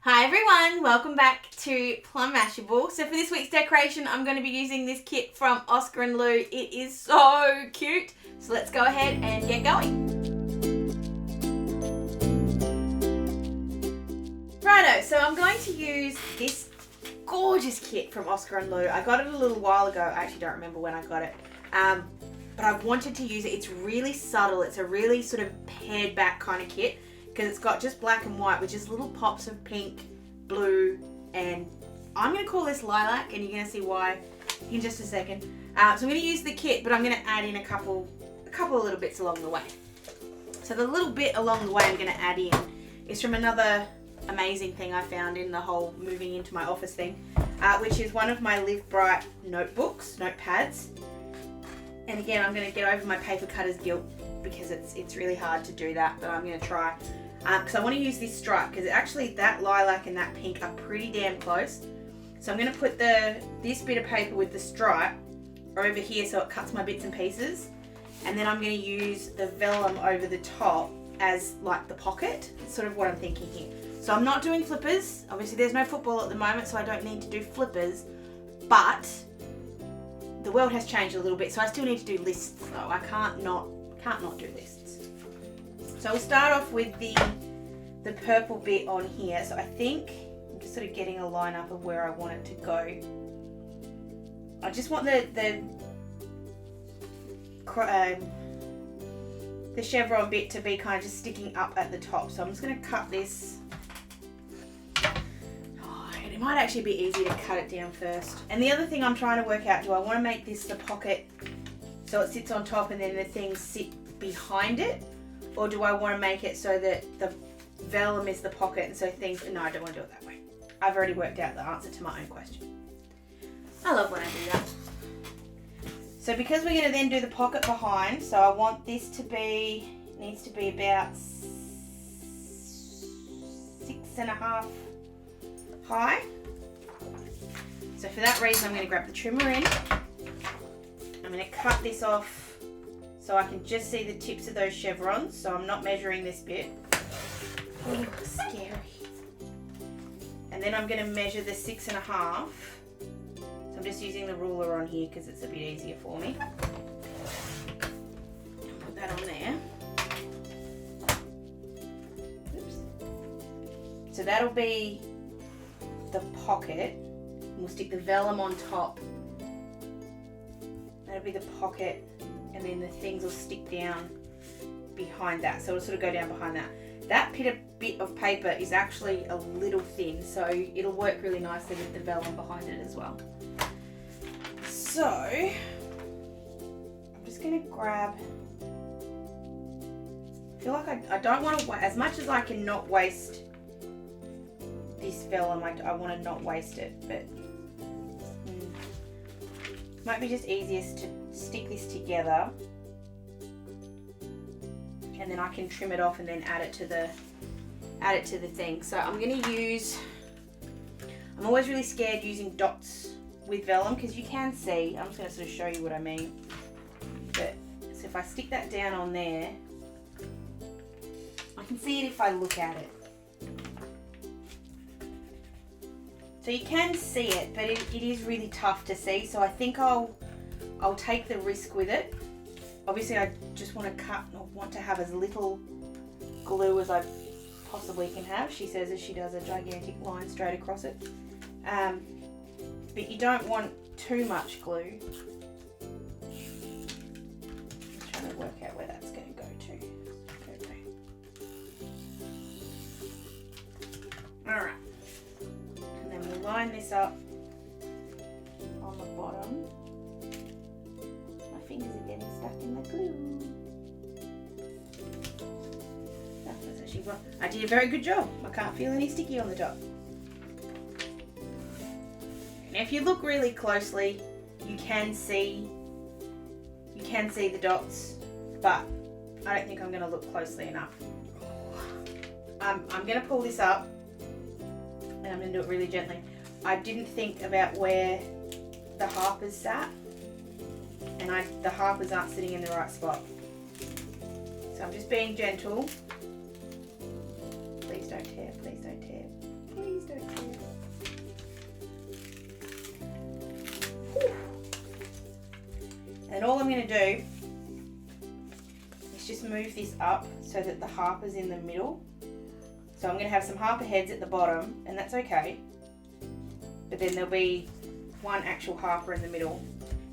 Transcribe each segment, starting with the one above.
Hi everyone, welcome back to Plum Mashable. So for this week's decoration, I'm going to be using this kit from Oscar and Lou. It is so cute. So let's go ahead and get going. Righto, so I'm going to use this gorgeous kit from Oscar and Lou. I got it a little while ago. I actually don't remember when I got it. But I wanted to use it. It's really subtle. It's a really sort of pared back kind of kit, because it's got just black and white with just little pops of pink, blue, and I'm going to call this lilac, and you're going to see why in just a second. So I'm going to use the kit, but I'm going to add in a couple of little bits along the way. So the little bit along the way I'm going to add in is from another amazing thing I found in the whole moving into my office thing, which is one of my Live Bright notepads. And again, I'm going to get over my paper cutter's guilt because it's really hard to do that, but I'm going to try. Because I want to use this stripe, because actually that lilac and that pink are pretty damn close. So I'm going to put this bit of paper with the stripe over here so it cuts my bits and pieces. And then I'm going to use the vellum over the top as like the pocket. That's sort of what I'm thinking here. So I'm not doing flippers. Obviously there's no football at the moment, so I don't need to do flippers. But the world has changed a little bit, so I still need to do lists though. I can't not do lists. So we'll start off with the purple bit on here. So I think I'm just sort of getting a line up of where I want it to go. I just want the chevron bit to be kind of just sticking up at the top. So I'm just going to cut this. Oh, and it might actually be easier to cut it down first. And the other thing I'm trying to work out, do I want to make this the pocket so it sits on top and then the things sit behind it? Or do I want to make it so that the vellum is the pocket and so things... No, I don't want to do it that way. I've already worked out the answer to my own question. I love when I do that. So because we're going to then do the pocket behind, so I want this to be... needs to be about 6.5 high. So for that reason, I'm going to grab the trimmer in. I'm going to cut this off so I can just see the tips of those chevrons, so I'm not measuring this bit. Oh, scary. And then I'm going to measure the 6.5. So I'm just using the ruler on here because it's a bit easier for me. Put that on there. Oops. So that'll be the pocket. And we'll stick the vellum on top. That'll be the pocket. And then the things will stick down behind that. So it'll sort of go down behind that. That bit of paper is actually a little thin, so it'll work really nicely with the vellum behind it as well. So I'm just going to grab... I feel like I don't want to... As much as I can not waste this vellum, I want to not waste it, but... might be just easiest to stick this together and then I can trim it off and then add it to the thing. So I'm going to use... I'm always really scared using dots with vellum because you can see... I'm just going to sort of show you what I mean. But so if I stick that down on there, I can see it if I look at it. So you can see it, but it is really tough to see. So I think I'll take the risk with it. Obviously, I just want to want to have as little glue as I possibly can have. She says as she does a gigantic line straight across it. But you don't want too much glue. I'm trying to work out where that's going to go to. All right. We'll line this up on the bottom. My fingers are getting stuck in the glue. That's actually well. I did a very good job. I can't feel any sticky on the top. Now if you look really closely, you can see the dots, but I don't think I'm going to look closely enough. I'm going to pull this up. And I'm going to do it really gently. I didn't think about where the Harpers sat, and the Harpers aren't sitting in the right spot. So I'm just being gentle. Please don't tear, please don't tear. Please then all I'm going to do is just move this up so that the Harper's in the middle. So I'm going to have some Harper heads at the bottom, and that's okay. But then there'll be one actual Harper in the middle.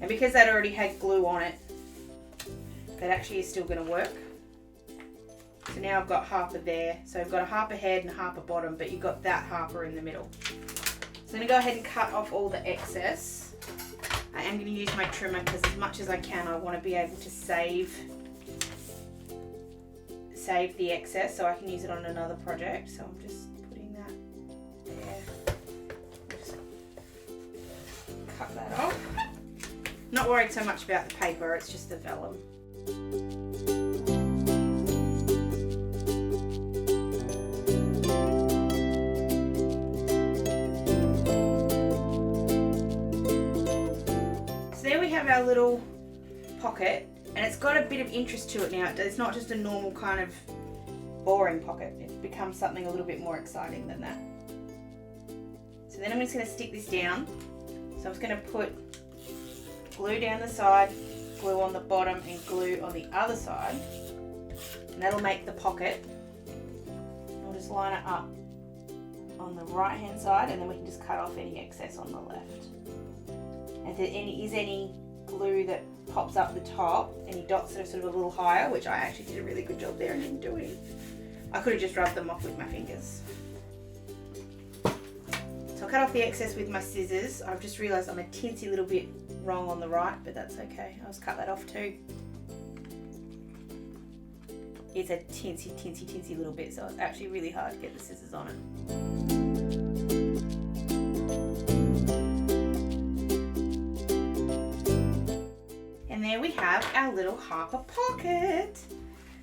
And because that already had glue on it, that actually is still going to work. So now I've got Harper there. So I've got a Harper head and a Harper bottom, but you've got that Harper in the middle. So I'm going to go ahead and cut off all the excess. I am going to use my trimmer because as much as I can, I want to be able to save the excess so I can use it on another project. So I'm just putting that there. Just cut that off. Not worried so much about the paper, it's just the vellum. So there we have our little pocket, and it's got a bit of interest to it now. It's not just a normal kind of boring pocket. It's become something a little bit more exciting than that. So then I'm just going to stick this down. So I'm just going to put glue down the side, glue on the bottom, and glue on the other side. And that'll make the pocket. I'll just line it up on the right hand side, and then we can just cut off any excess on the left. And if there is any glue that pops up the top, any dots that are sort of a little higher, which I actually did a really good job there and didn't do any. I could have just rubbed them off with my fingers. So I'll cut off the excess with my scissors. I've just realised I'm a teensy little bit wrong on the right, but that's okay. I'll just cut that off too. It's a teensy little bit, so it's actually really hard to get the scissors on it. And there we have our little Harper pocket,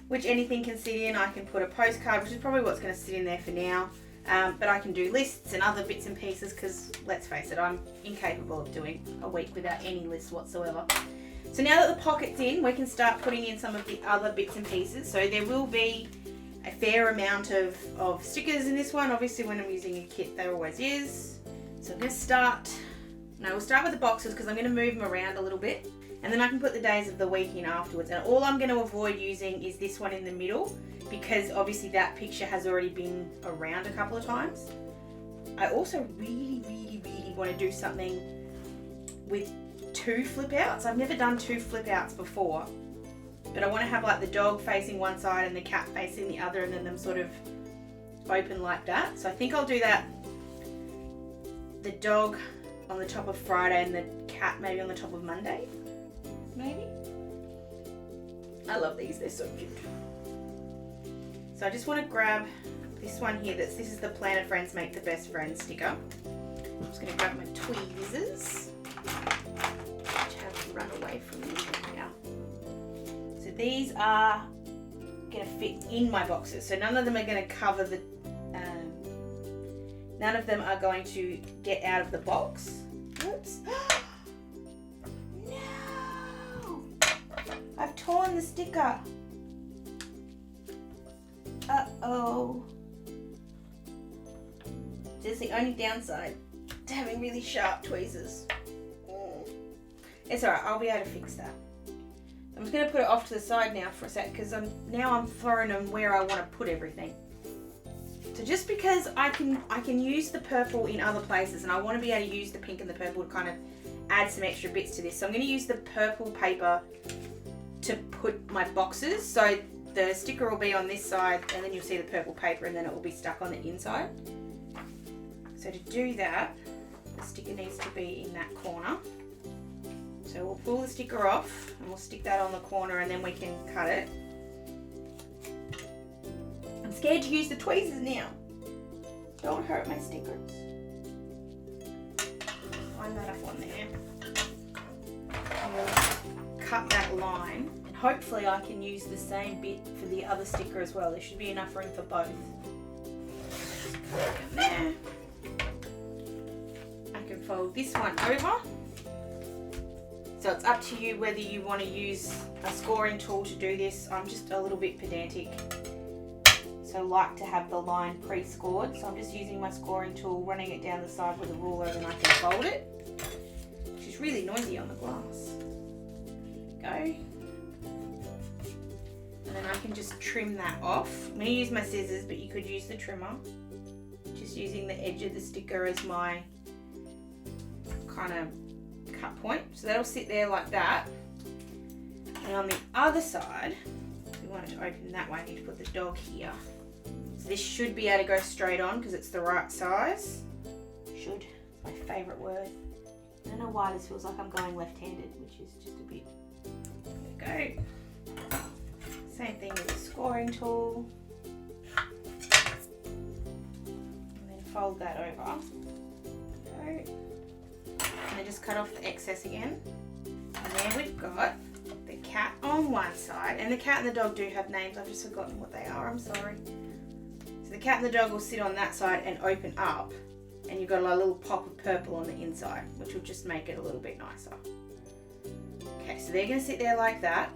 which anything can sit in. I can put a postcard, which is probably what's going to sit in there for now. But I can do lists and other bits and pieces because, let's face it, I'm incapable of doing a week without any lists whatsoever. So now that the pocket's in, we can start putting in some of the other bits and pieces. So there will be a fair amount of stickers in this one. Obviously, when I'm using a kit, there always is. So I'm going to we'll start with the boxes because I'm going to move them around a little bit. And then I can put the days of the week in afterwards. And all I'm going to avoid using is this one in the middle because obviously that picture has already been around a couple of times. I also really want to do something with 2 flip outs. I've never done 2 flip outs before. But I want to have like the dog facing one side and the cat facing the other, and then them sort of open like that. So I think I'll do that. The dog on the top of Friday and the cat maybe on the top of Monday. Maybe. I love these, they're so cute. So I just want to grab this one here. This is the Planner Friends Make the Best Friends sticker. I'm just going to grab my tweezers, which have run away from me now. So these are going to fit in my boxes. So none of them are going to cover the, none of them are going to get out of the box. Oops. I've torn the sticker. Uh-oh. This is the only downside to having really sharp tweezers. It's alright, I'll be able to fix that. I'm just going to put it off to the side now for a sec because now I'm throwing them where I want to put everything. So just because I can use the purple in other places, and I want to be able to use the pink and the purple to kind of add some extra bits to this. So I'm going to use the purple paper to put my boxes, so the sticker will be on this side and then you'll see the purple paper and then it will be stuck on the inside. So to do that, the sticker needs to be in that corner. So we'll pull the sticker off and we'll stick that on the corner and then we can cut it. I'm scared to use the tweezers now. Don't hurt my stickers. Line that up on there. And we'll cut that line, and hopefully I can use the same bit for the other sticker as well. There should be enough room for both. Cut it in there. I can fold this one over. So it's up to you whether you want to use a scoring tool to do this. I'm just a little bit pedantic, so I like to have the line pre-scored. So I'm just using my scoring tool, running it down the side with a ruler, and then I can fold it, which is really noisy on the glass. go. And then I can just trim that off. I'm going to use my scissors, but you could use the trimmer. Just using the edge of the sticker as my kind of cut point. So that'll sit there like that. And on the other side, if we wanted to open that way, I need to put the dog here. So this should be able to go straight on because it's the right size. Should. It's my favourite word. I don't know why this feels like I'm going left-handed, which is just a bit. There we go. Same thing with the scoring tool. And then fold that over. There we go. And then just cut off the excess again. And then we've got the cat on one side. And the cat and the dog do have names. I've just forgotten what they are. I'm sorry. So the cat and the dog will sit on that side and open up. And you've got a little pop of purple on the inside, which will just make it a little bit nicer. Okay, so they're going to sit there like that.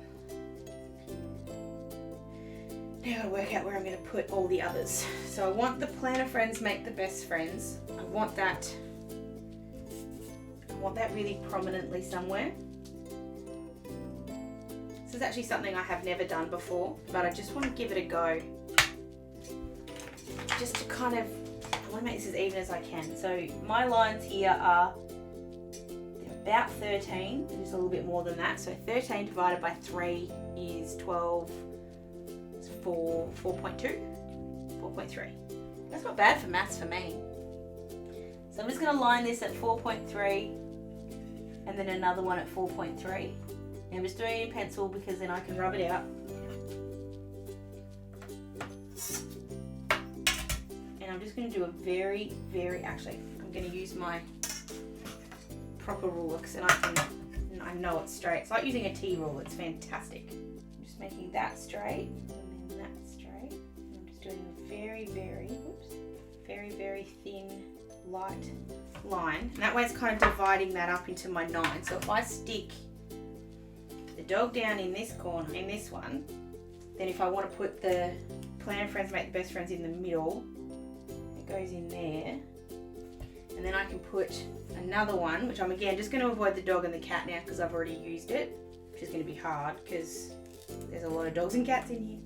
Now I've got to work out where I'm going to put all the others. So I want the planner friends make the best friends. I want that really prominently somewhere. This is actually something I have never done before, but I just want to give it a go. Just to kind of, I want to make this as even as I can. So my lines here are about 13, and just a little bit more than that. So 13 divided by 3 is 12, it's 4.2, 4.3. That's not bad for maths for me. So I'm just going to line this at 4.3 and then another one at 4.3. And I'm just doing it in pencil because then I can rub it out. And I'm just going to do a very, actually, I'm going to use my proper ruler because then I know it's straight. It's like using a T rule, it's fantastic. I'm just making that straight and then that straight. And I'm just doing a very thin, light line. And that way it's kind of dividing that up into my 9. So if I stick the dog down in this corner, in this one, then if I want to put the Planner Friends Make the Best Friends in the middle, it goes in there. And then I can put another one, which I'm again just going to avoid the dog and the cat now because I've already used it, which is going to be hard because there's a lot of dogs and cats in here.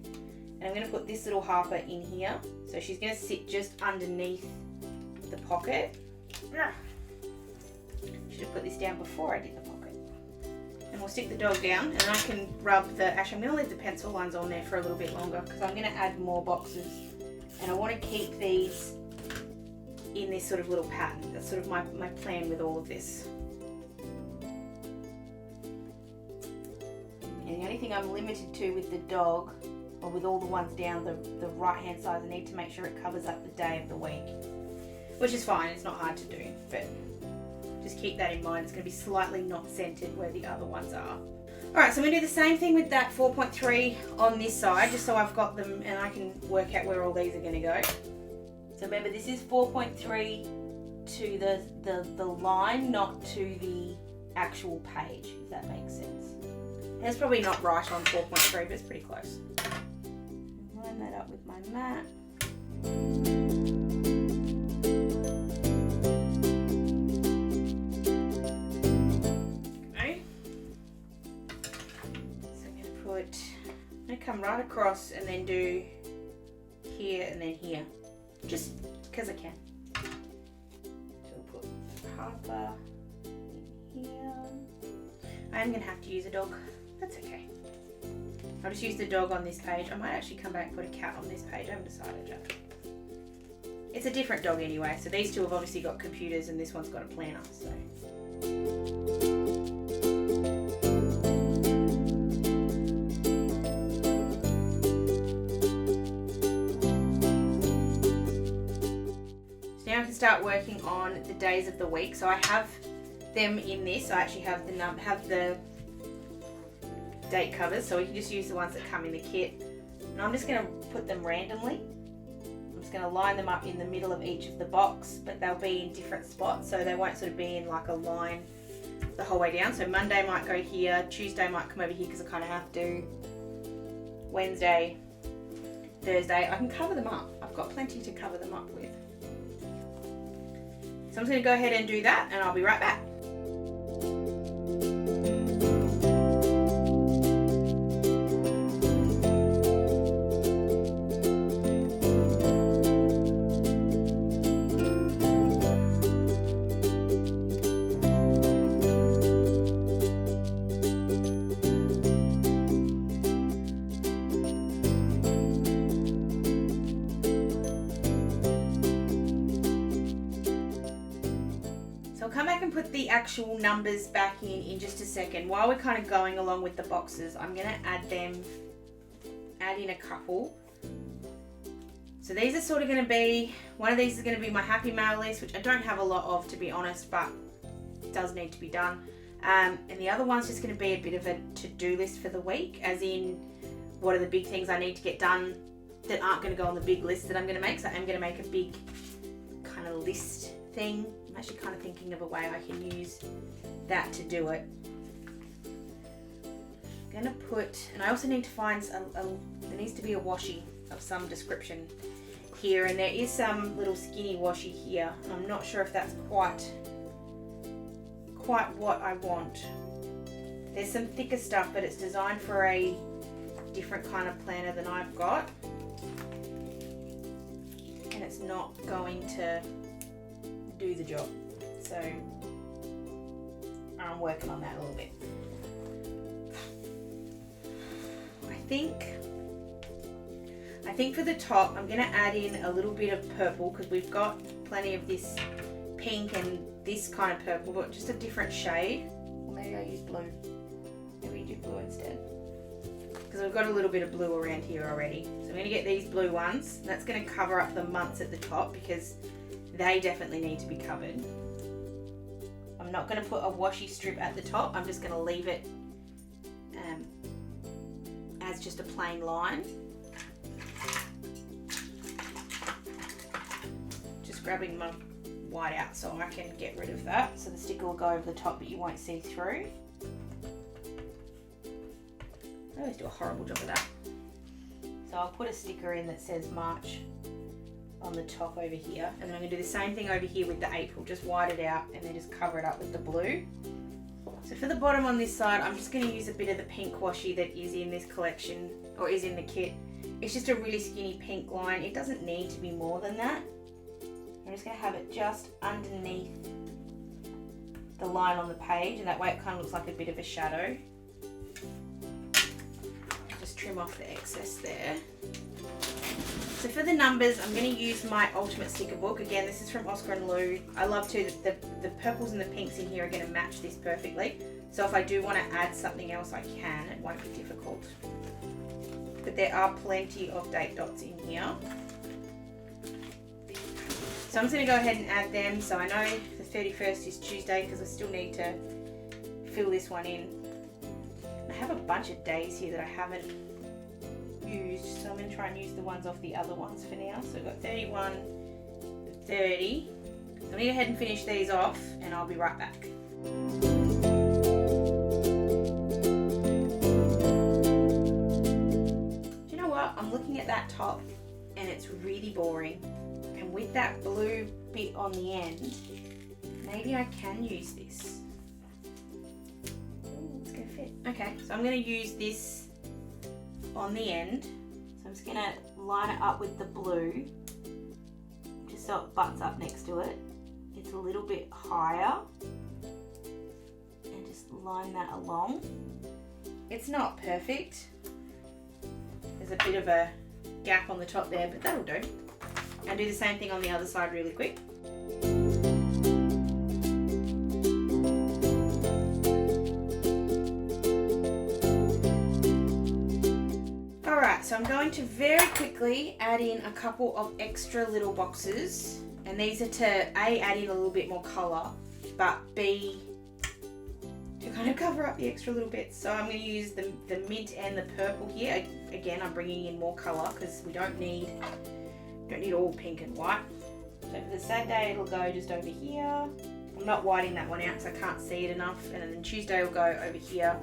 And I'm going to put this little Harper in here. So she's going to sit just underneath the pocket. Should have put this down before I did the pocket. And we'll stick the dog down and I can rub the, actually I'm going to leave the pencil lines on there for a little bit longer because I'm going to add more boxes. And I want to keep these in this sort of little pattern. That's sort of my plan with all of this. And the only thing I'm limited to with the dog, or with all the ones down the right hand side, I need to make sure it covers up the day of the week. Which is fine, it's not hard to do, but just keep that in mind. It's going to be slightly not centered where the other ones are. Alright, so I'm going to do the same thing with that 4.3 on this side, just so I've got them and I can work out where all these are going to go. So remember, this is 4.3 to the line, not to the actual page, if that makes sense. And it's probably not right on 4.3, but it's pretty close. Line that up with my mat. Okay. So I'm going to come right across and then do here and then here. Just because I can. So we'll put Harper in here. I am going to have to use a dog. That's okay. I'll just use the dog on this page. I might actually come back and put a cat on this page. I haven't decided yet. It's a different dog anyway. So these two have obviously got computers and this one's got a planner. So. Now I can start working on the days of the week. So I have them in this. I actually have the date covers, so we can just use the ones that come in the kit. And I'm just going to put them randomly. I'm just going to line them up in the middle of each of the box, but they'll be in different spots, so they won't sort of be in like a line the whole way down. So Monday might go here, Tuesday might come over here because I kind of have to, Wednesday, Thursday, I can cover them up. I've got plenty to cover them up with. So I'm just going to go ahead and do that and I'll be right back. So I'll come back and put the actual numbers back in just a second. While we're kind of going along with the boxes, I'm going to add in a couple. So these are sort of going to be, one of these is going to be my happy mail list, which I don't have a lot of, to be honest, but it does need to be done. And the other one's just going to be a bit of a to-do list for the week, as in what are the big things I need to get done that aren't going to go on the big list that I'm going to make. So I'm going to make a big kind of list thing. I'm actually kind of thinking of a way I can use that to do it. I'm going to put, and I also need to find, there needs to be a washi of some description here, and there is some little skinny washi here, and I'm not sure if that's quite what I want. There's some thicker stuff, but it's designed for a different kind of planner than I've got, and it's not going to do the job, so I'm working on that a little bit. I think for the top I'm going to add in a little bit of purple, because we've got plenty of this pink and this kind of purple, but just a different shade. Or maybe I use blue. Maybe we do blue instead, because we've got a little bit of blue around here already. So I'm going to get these blue ones. That's going to cover up the months at the top, because they definitely need to be covered. I'm not going to put a washi strip at the top. I'm just going to leave it as just a plain line. Just grabbing my white out so I can get rid of that. So the sticker will go over the top, but you won't see through. I always do a horrible job of that. So I'll put a sticker in that says March on the top over here, and then I'm going to do the same thing over here with the April, just white it out and then just cover it up with the blue. So for the bottom on this side, I'm just going to use a bit of the pink washi that is in this collection, or is in the kit. It's just a really skinny pink line. It doesn't need to be more than that. I'm just going to have it just underneath the line on the page, and that way it kind of looks like a bit of a shadow. Just trim off the excess there. So for the numbers, I'm going to use my Ultimate Sticker Book. Again, this is from Oscar & Lou. I love too that the purples and the pinks in here are going to match this perfectly. So if I do want to add something else, I can. It won't be difficult. But there are plenty of date dots in here. So I'm just going to go ahead and add them. So I know the 31st is Tuesday, because I still need to fill this one in. I have a bunch of days here that I haven't used, so I'm going to try and use the ones off the other ones for now. So I've got 31, 30. So I'm going to go ahead and finish these off, and I'll be right back. Do you know what? I'm looking at that top and it's really boring. And with that blue bit on the end, maybe I can use this. Ooh, it's going to fit. Okay, so I'm going to use this on the end. So I'm just going to line it up with the blue, just so it butts up next to it. It's a little bit higher, and just line that along. It's not perfect. There's a bit of a gap on the top there, but that'll do. And do the same thing on the other side really quick. Alright, so I'm going to very quickly add in a couple of extra little boxes, and these are to A, add in a little bit more colour, but B, to kind of cover up the extra little bits. So I'm going to use the mint and the purple here. Again, I'm bringing in more colour because we don't need all pink and white. So for the Saturday it'll go just over here. I'm not whiting that one out because I can't see it enough, and then Tuesday will go over here.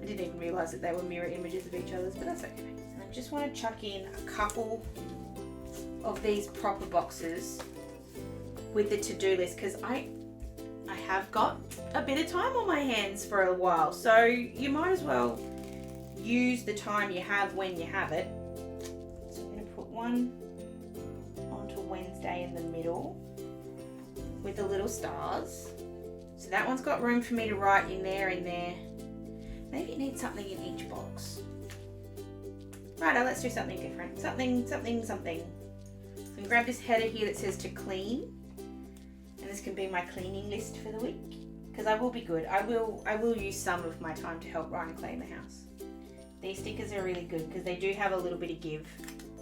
I didn't even realise that they were mirror images of each other's, but that's okay. And I just want to chuck in a couple of these proper boxes with the to-do list, because I have got a bit of time on my hands for a while, so you might as well use the time you have when you have it. So I'm going to put one onto Wednesday in the middle with the little stars. So that one's got room for me to write in there and there. Maybe it needs something in each box. Righto, let's do something different. Something. So I can grab this header here that says to clean. And this can be my cleaning list for the week, because I will be good. I will use some of my time to help Ryan clean the house. These stickers are really good because they do have a little bit of give.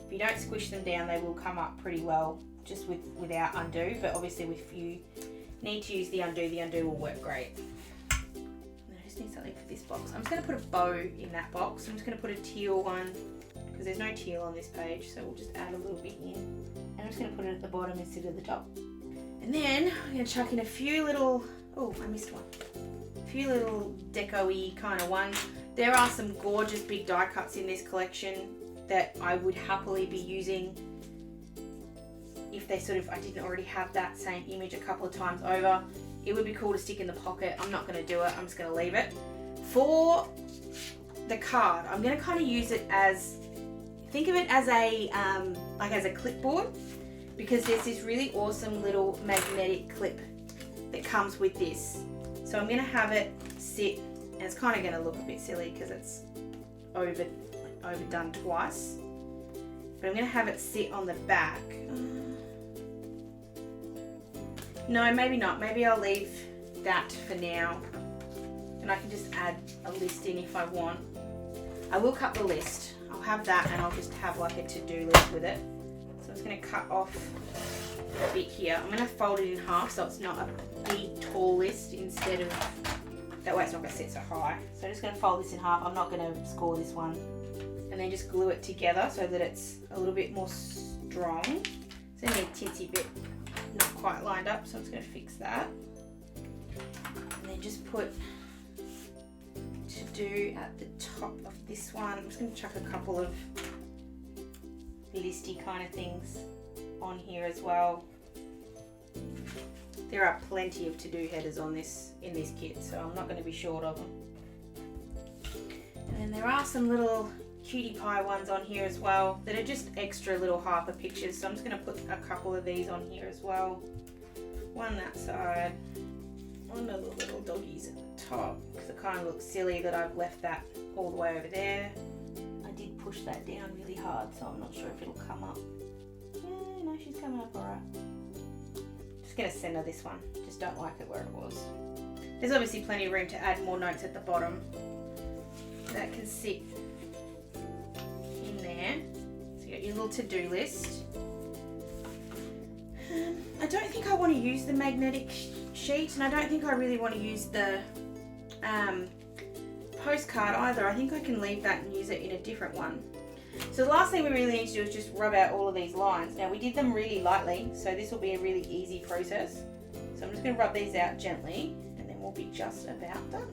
If you don't squish them down, they will come up pretty well just without undo, but obviously if you need to use the undo will work great. And I just need something for this box. I'm just going to put a bow in that box. I'm just going to put a teal one because there's no teal on this page, so we'll just add a little bit in. And I'm just going to put it at the bottom instead of the top. And then I'm going to chuck in a few little, oh, I missed one. A few little deco-y kind of ones. There are some gorgeous big die cuts in this collection that I would happily be using if they I didn't already have that same image a couple of times over. It would be cool to stick in the pocket. I'm not going to do it. I'm just going to leave it. For the card, I'm going to kind of use it as, think of it as a, like as a clipboard, because there's this really awesome little magnetic clip that comes with this. So I'm going to have it sit, and it's kind of going to look a bit silly because it's overdone twice. But I'm going to have it sit on the back. No, maybe not. Maybe I'll leave that for now. And I can just add a list in if I want. I will cut the list. I'll have that and I'll just have like a to-do list with it. So I'm just going to cut off a bit here. I'm going to fold it in half so it's not a big tall list instead of, that way it's not going to sit so high. So I'm just going to fold this in half. I'm not going to score this one. And then just glue it together so that it's a little bit more strong. It's only a tinsy bit not quite lined up, so I'm just going to fix that. And then just put to do at the top of this one. I'm just going to chuck a couple of listy kind of things on here as well. There are plenty of to-do headers on this in this kit, so I'm not going to be short of them. And then there are some little cutie pie ones on here as well that are just extra little Harper pictures, so I'm just going to put a couple of these on here as well. One that side, one of the little doggies at the top, because it kind of looks silly that I've left that all the way over there. I did push that down really hard, so I'm not sure if it'll come up. Yeah, no, she's coming up alright. Just going to center this one, just don't like it where it was. There's obviously plenty of room to add more notes at the bottom that can sit in there. So you got your little to-do list. I don't think I want to use the magnetic sheet, and I don't think I really want to use the postcard either. I think I can leave that and use it in a different one. So the last thing we really need to do is just rub out all of these lines. Now we did them really lightly, so this will be a really easy process. So I'm just going to rub these out gently, and then we'll be just about done.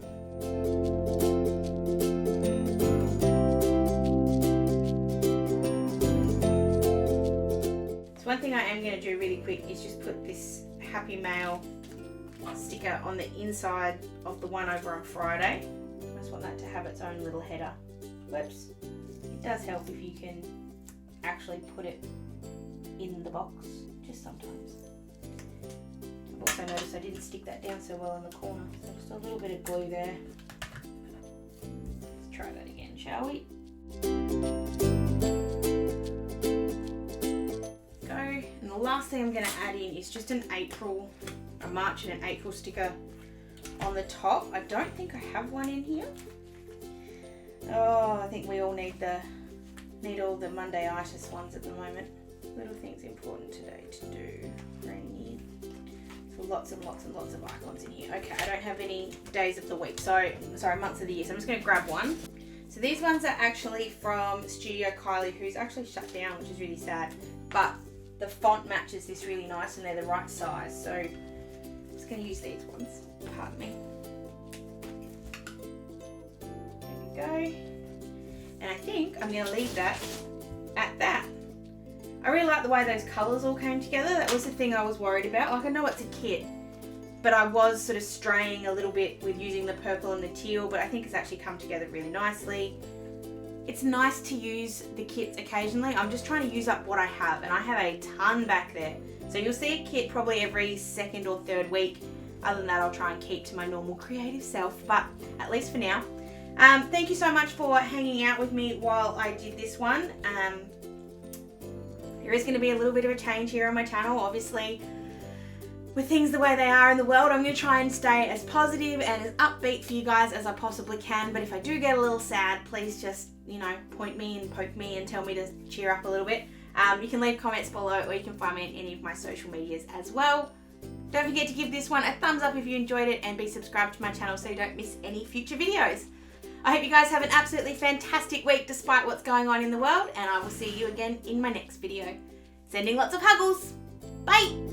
One thing I am going to do really quick is just put this Happy Mail sticker on the inside of the one over on Friday. I just want that to have its own little header. Whoops. It does help if you can actually put it in the box, just sometimes. I've also noticed I didn't stick that down so well in the corner, so just a little bit of glue there. Let's try that again, shall we? And the last thing I'm going to add in is just a March and an April sticker on the top. I don't think I have one in here. Oh, I think we all need all the Monday-itis ones at the moment. Little things important today to do. Rainy. So lots and lots and lots of icons in here. Okay, I don't have any days of the week. So, sorry, months of the year. So I'm just going to grab one. So these ones are actually from Studio Kylie, who's actually shut down, which is really sad. But the font matches this really nice and they're the right size. So I'm just going to use these ones. Pardon me. There we go. And I think I'm going to leave that at that. I really like the way those colours all came together. That was the thing I was worried about. Like, I know it's a kit, but I was sort of straying a little bit with using the purple and the teal, but I think it's actually come together really nicely. It's nice to use the kits occasionally. I'm just trying to use up what I have, and I have a ton back there. So you'll see a kit probably every second or third week. Other than that, I'll try and keep to my normal creative self, but at least for now. Thank you so much for hanging out with me while I did this one. There is going to be a little bit of a change here on my channel. Obviously, with things the way they are in the world. I'm going to try and stay as positive and as upbeat for you guys as I possibly can. But if I do get a little sad, please just, point me and poke me and tell me to cheer up a little bit. You can leave comments below, or you can find me on any of my social medias as well. Don't forget to give this one a thumbs up if you enjoyed it, and be subscribed to my channel so you don't miss any future videos. I hope you guys have an absolutely fantastic week despite what's going on in the world, and I will see you again in my next video. Sending lots of huggles. Bye!